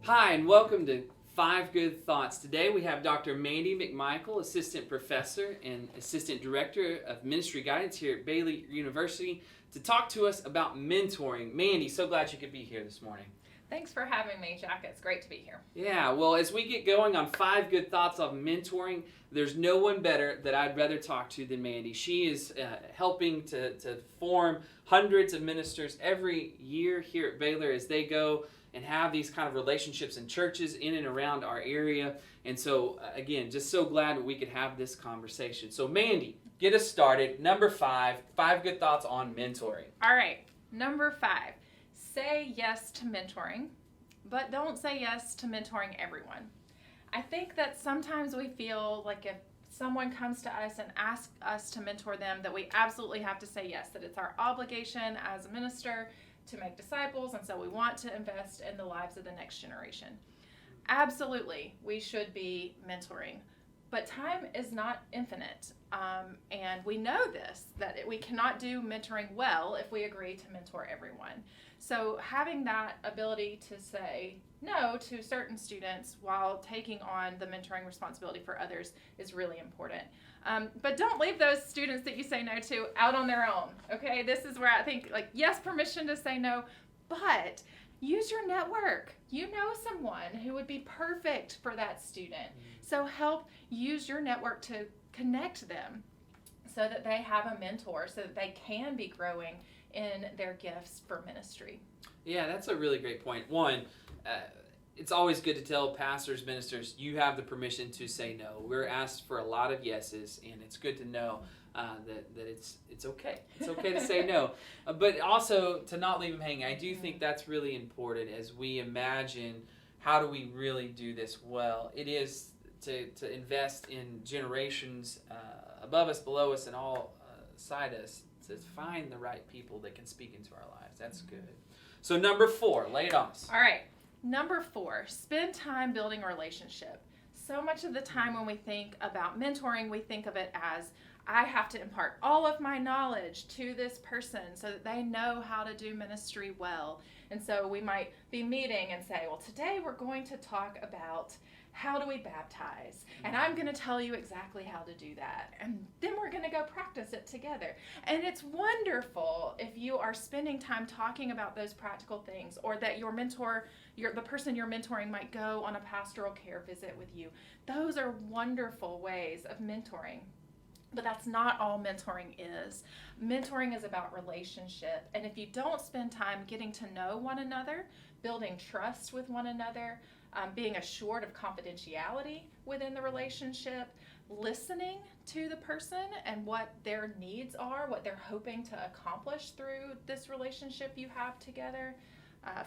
Hi, and welcome to Five Good Thoughts. Today we have Dr. Mandy McMichael, Assistant Professor and Assistant Director of Ministry Guidance here at Baylor University, to talk to us about mentoring. Mandy, so glad you could be here this morning. Thanks for having me, Jack. It's great to be here. Yeah, well, as we get going on Five Good Thoughts of mentoring, there's no one better that I'd rather talk to than Mandy. She is helping to form hundreds of ministers every year here at Baylor as they go and have these kind of relationships in churches in and around our area. And so, again, just so glad that we could have this conversation. So, Mandy, get us started. Number five good thoughts on mentoring. All right, number 5, say yes to mentoring, but don't say yes to mentoring everyone. I think that sometimes we feel like if someone comes to us and asks us to mentor them, that we absolutely have to say yes, that it's our obligation as a minister to make disciples, and so we want to invest in the lives of the next generation. Absolutely, we should be mentoring, but time is not infinite, and we know this, that we cannot do mentoring well if we agree to mentor everyone. So having that ability to say no to certain students while taking on the mentoring responsibility for others is really important. But don't leave those students that you say no to out on their own, okay? This is where I think, yes, permission to say no, but use your network. You know someone who would be perfect for that student. So help use your network to connect them so that they have a mentor, so that they can be growing in their gifts for ministry. Yeah, that's a really great point. One, it's always good to tell pastors, ministers, you have the permission to say no. We're asked for a lot of yeses, and it's good to know that it's okay. It's okay to say no, but also to not leave them hanging. I do think that's really important as we imagine how do we really do this well. It is to invest in generations above us, below us, and all side us, to find the right people that can speak into our lives. That's good. So number 4, lay it on us. All right. Number 4, spend time building a relationship. So much of the time when we think about mentoring, we think of it as, I have to impart all of my knowledge to this person so that they know how to do ministry well. And so we might be meeting and say, well, today we're going to talk about how do we baptize? And I'm going to tell you exactly how to do that. And then we're going to go practice it together. And it's wonderful if you are spending time talking about those practical things, or that your mentor, the person you're mentoring, might go on a pastoral care visit with you. Those are wonderful ways of mentoring. But that's not all mentoring is. Mentoring is about relationship. And if you don't spend time getting to know one another, building trust with one another, being assured of confidentiality within the relationship, listening to the person and what their needs are, what they're hoping to accomplish through this relationship you have together,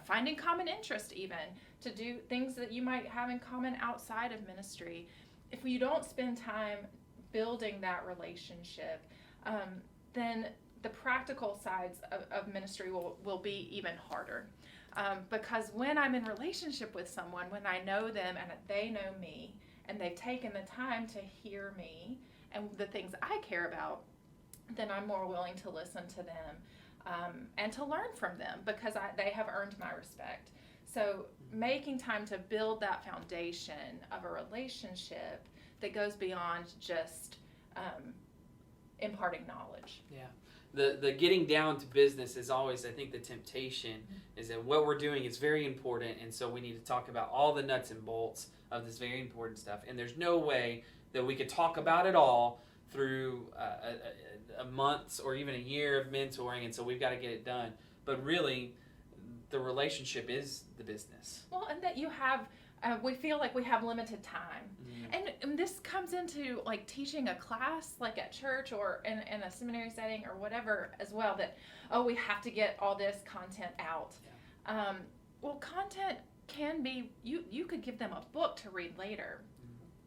finding common interest even, to do things that you might have in common outside of ministry. If you don't spend time building that relationship, then the practical sides of ministry will be even harder. Because when I'm in relationship with someone, when I know them and they know me, and they've taken the time to hear me and the things I care about, then I'm more willing to listen to them and to learn from them, because they have earned my respect. So making time to build that foundation of a relationship that goes beyond just imparting knowledge. Yeah. The getting down to business is always, I think, the temptation is that what we're doing is very important, and so we need to talk about all the nuts and bolts of this very important stuff. And there's no way that we could talk about it all through a months or even a year of mentoring, and so we've got to get it done. But really, the relationship is the business. Well, and that you have, we feel like we have limited time. And this comes into teaching a class at church or in a seminary setting or whatever as well, that, we have to get all this content out. Yeah. Well, content can be, you could give them a book to read later,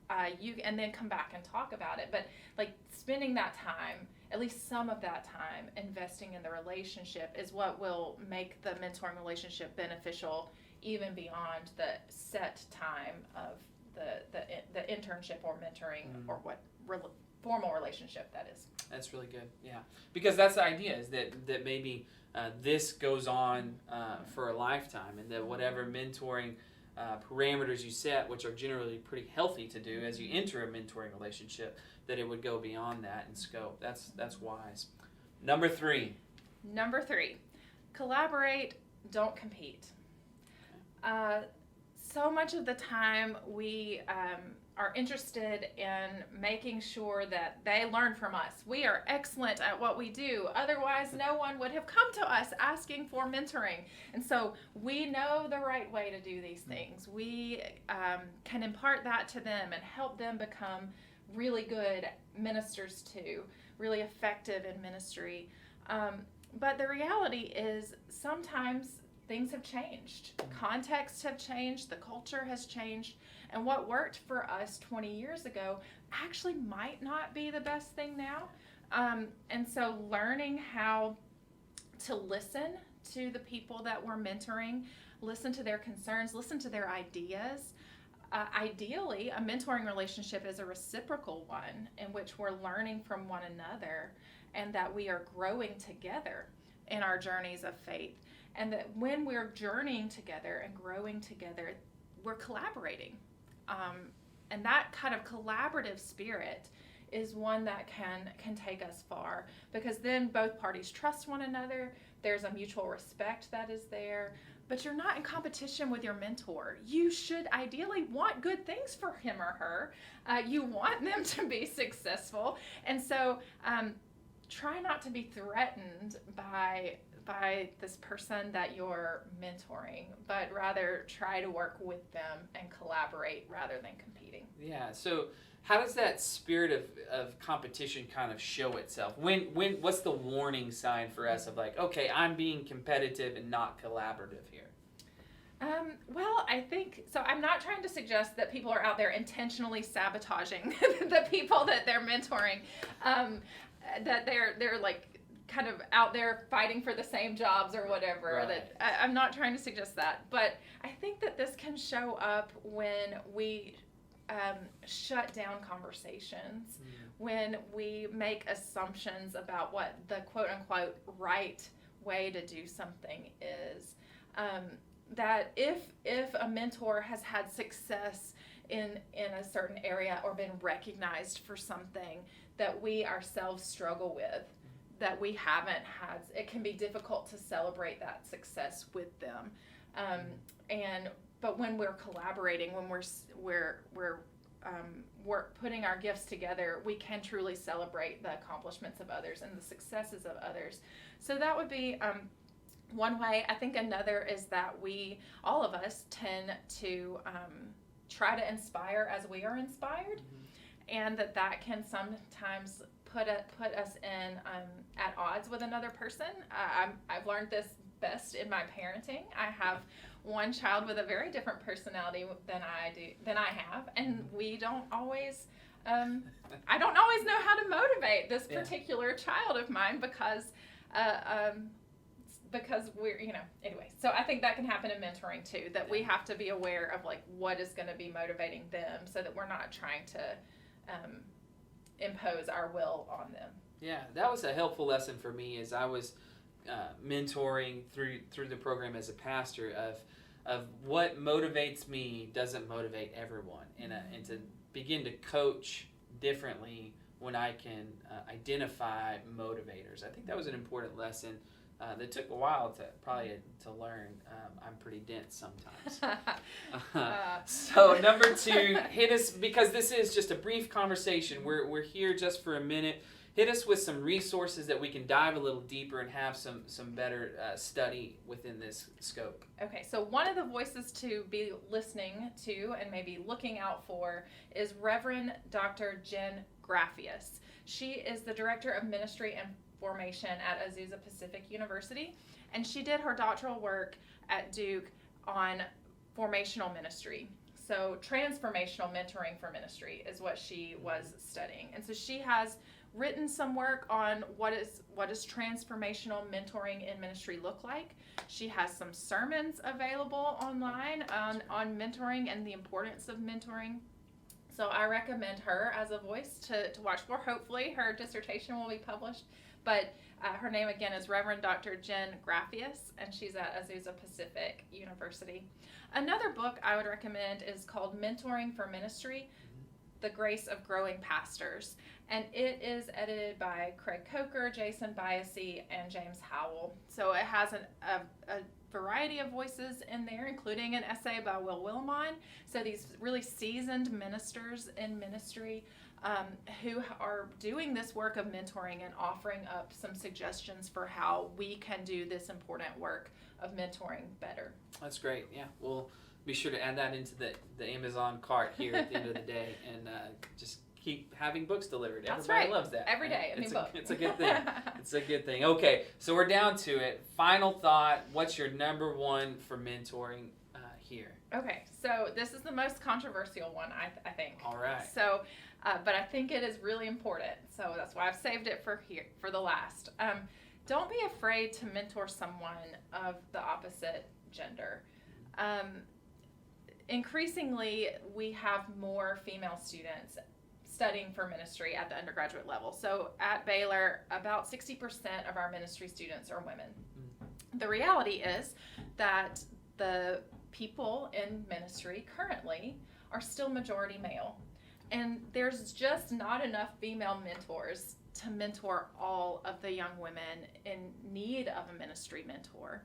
and then come back and talk about it. But spending that time, at least some of that time, investing in the relationship is what will make the mentoring relationship beneficial, even beyond the set time of the internship or mentoring or what formal relationship that is. That's really good, yeah. Because that's the idea, is that maybe this goes on for a lifetime, and that whatever mentoring parameters you set, which are generally pretty healthy to do as you enter a mentoring relationship, that it would go beyond that in scope. That's wise. Number three, collaborate, don't compete. So much of the time we are interested in making sure that they learn from us. We are excellent at what we do. Otherwise, no one would have come to us asking for mentoring. And so we know the right way to do these things. We can impart that to them and help them become really good ministers too, really effective in ministry. But the reality is sometimes things have changed. Contexts have changed. The culture has changed. And what worked for us 20 years ago actually might not be the best thing now. And so learning how to listen to the people that we're mentoring, listen to their concerns, listen to their ideas. Ideally, a mentoring relationship is a reciprocal one in which we're learning from one another and that we are growing together in our journeys of faith. And that when we're journeying together and growing together, we're collaborating. And that kind of collaborative spirit is one that can take us far, because then both parties trust one another. There's a mutual respect that is there. But you're not in competition with your mentor. You should ideally want good things for him or her. You want them to be successful. And so try not to be threatened by this person that you're mentoring, but rather try to work with them and collaborate rather than competing. Yeah. So how does that spirit of competition kind of show itself? When what's the warning sign for us of like, okay, I'm being competitive and not collaborative here? Well, I think so. I'm not trying to suggest that people are out there intentionally sabotaging the people that they're mentoring. That they're like kind of out there fighting for the same jobs or whatever. Right. I'm not trying to suggest that, but I think that this can show up when we shut down conversations, when we make assumptions about what the quote-unquote right way to do something is. That if a mentor has had success in a certain area or been recognized for something that we ourselves struggle with, that we haven't had, it can be difficult to celebrate that success with them. But when we're collaborating, when we're putting our gifts together, we can truly celebrate the accomplishments of others and the successes of others. So that would be one way. I think another is that all of us tend to try to inspire as we are inspired, and that can sometimes put us in at odds with another person. I've learned this best in my parenting. I have one child with a very different personality than I have, and we don't always. I don't always know how to motivate this particular child of mine because we're, anyway. So I think that can happen in mentoring too, that we have to be aware of like what is going to be motivating them so that we're not trying to impose our will on them. Yeah, that was a helpful lesson for me as I was mentoring through the program as a pastor of what motivates me doesn't motivate everyone, and to begin to coach differently when I can identify motivators. I think that was an important lesson that took a while to learn. I'm pretty dense sometimes. So number 2, hit us, because this is just a brief conversation. We're here just for a minute. Hit us with some resources that we can dive a little deeper and have some better study within this scope. Okay, so one of the voices to be listening to and maybe looking out for is Reverend Dr. Jen Graffius. She is the Director of Ministry and Formation at Azusa Pacific University, and she did her doctoral work at Duke on formational ministry. So transformational mentoring for ministry is what she was studying. And so she has written some work on what does transformational mentoring in ministry look like. She has some sermons available online on mentoring and the importance of mentoring. So I recommend her as a voice to watch for. Hopefully her dissertation will be published But her name again is Reverend Dr. Jen Graffius, and she's at Azusa Pacific University. Another book I would recommend is called Mentoring for Ministry, The Grace of Growing Pastors. And it is edited by Craig Coker, Jason Biasi, and James Howell. So it has a variety of voices in there, including an essay by Will Willimon. So these really seasoned ministers in ministry who are doing this work of mentoring and offering up some suggestions for how we can do this important work of mentoring better. That's great. Yeah, we'll be sure to add that into the Amazon cart here at the end of the day, and just keep having books delivered. That's Everybody right. loves that. Every day, a new book. It's a good thing. It's a good thing. Okay, so we're down to it. Final thought. What's your number one for mentoring here? Okay, so this is the most controversial one, I think. All right. So, but I think it is really important. So that's why I've saved it for the last. Don't be afraid to mentor someone of the opposite gender. Increasingly, we have more female students studying for ministry at the undergraduate level. So at Baylor, about 60% of our ministry students are women. The reality is that the people in ministry currently are still majority male. And there's just not enough female mentors to mentor all of the young women in need of a ministry mentor.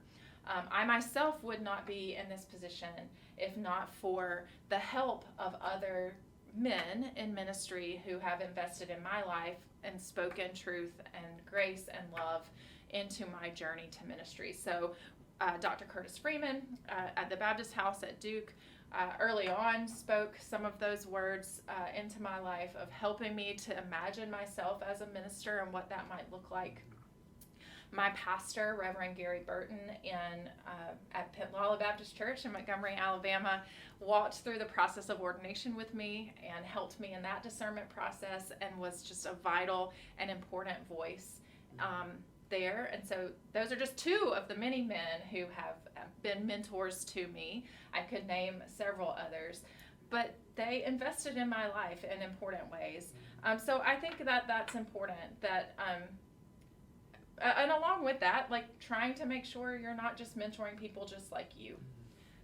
I myself would not be in this position if not for the help of other men in ministry who have invested in my life and spoken truth and grace and love into my journey to ministry. So Dr. Curtis Freeman at the Baptist House at Duke early on spoke some of those words into my life of helping me to imagine myself as a minister and what that might look like. My pastor, Reverend Gary Burton, at Pensacola Baptist Church in Montgomery, Alabama, walked through the process of ordination with me and helped me in that discernment process and was just a vital and important voice there. And so those are just two of the many men who have been mentors to me. I could name several others, but they invested in my life in important ways. So I think that that's important, that and along with that, like trying to make sure you're not just mentoring people just like you.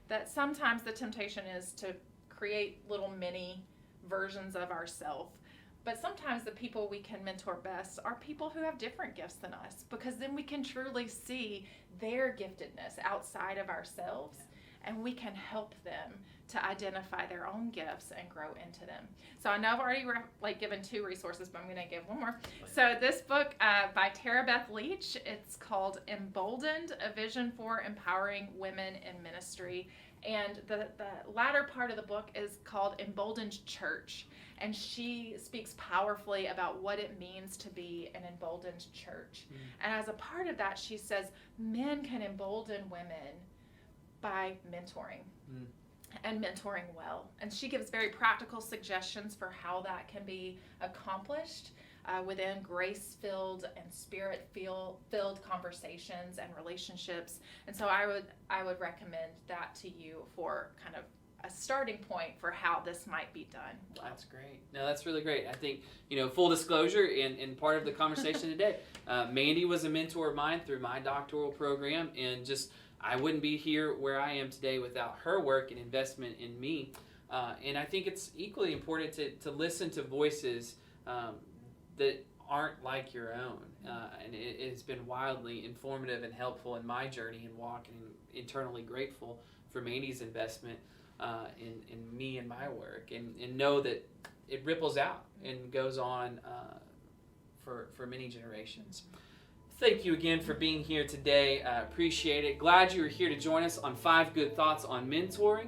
That sometimes the temptation is to create little mini versions of ourselves. But sometimes the people we can mentor best are people who have different gifts than us, because then we can truly see their giftedness outside of ourselves, and we can help them to identify their own gifts and grow into them. So I know I've already given two resources, but I'm going to give one more. So this book by Tara Beth Leach, it's called Emboldened, A Vision for Empowering Women in Ministry. And the latter part of the book is called Emboldened Church. And she speaks powerfully about what it means to be an emboldened church. And as a part of that, she says men can embolden women by mentoring. And mentoring well. And she gives very practical suggestions for how that can be accomplished within grace-filled and spirit-filled conversations and relationships. And so I would recommend that to you for kind of a starting point for how this might be done well. That's great. No, that's really great. I think, full disclosure in part of the conversation today, Mandy was a mentor of mine through my doctoral program, and just I wouldn't be here where I am today without her work and investment in me. And I think it's equally important to listen to voices that aren't like your own. And it has been wildly informative and helpful in my journey and walk, and internally grateful for Mandy's investment in me and my work. And know that it ripples out and goes on for many generations. Thank you again for being here today. Appreciate it. Glad you were here to join us on 5 Good Thoughts on Mentoring.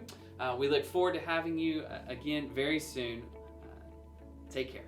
We look forward to having you again very soon. Take care.